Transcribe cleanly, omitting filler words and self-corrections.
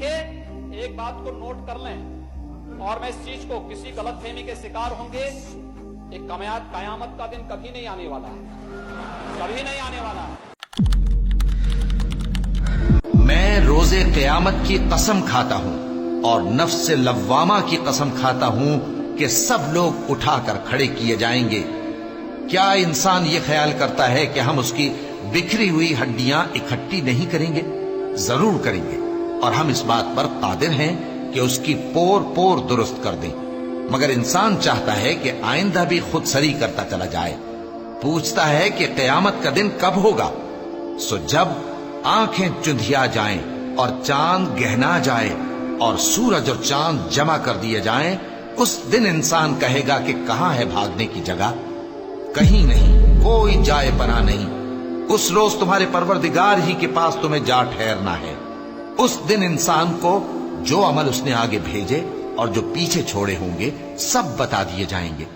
देखिए, एक बात को नोट कर लें और मैं इस चीज को किसी गलत फहमी के शिकार होंगे, एक कयामत का दिन कभी नहीं आने वाला है, कभी नहीं आने वाला है। मैं रोजे क़यामत की कसम खाता हूं और नफ्स लव्वामा की कसम खाता हूं कि सब लोग उठाकर खड़े किए जाएंगे। क्या इंसान ये ख्याल करता है कि हम उसकी बिखरी हुई हड्डियां इकट्ठी नहीं करेंगे? जरूर करेंगे, और हम इस बात पर कादिर हैं कि उसकी पोर पोर दुरुस्त कर दें। मगर इंसान चाहता है कि आइंदा भी खुद सरी करता चला जाए। पूछता है कि क़यामत का दिन कब होगा? सो जब आंखें चुंधिया जाएं और चांद गहना जाए और सूरज और चांद जमा कर दिए जाएं, उस दिन इंसान कहेगा कि कहां है भागने की जगह? कहीं नहीं, कोई जाए पना नहीं। उस रोज तुम्हारे परवरदिगार ही के पास तुम्हें जा ठहरना है। उस दिन इंसान को जो अमल उसने आगे भेजे और जो पीछे छोड़े होंगे सब बता दिए जाएंगे।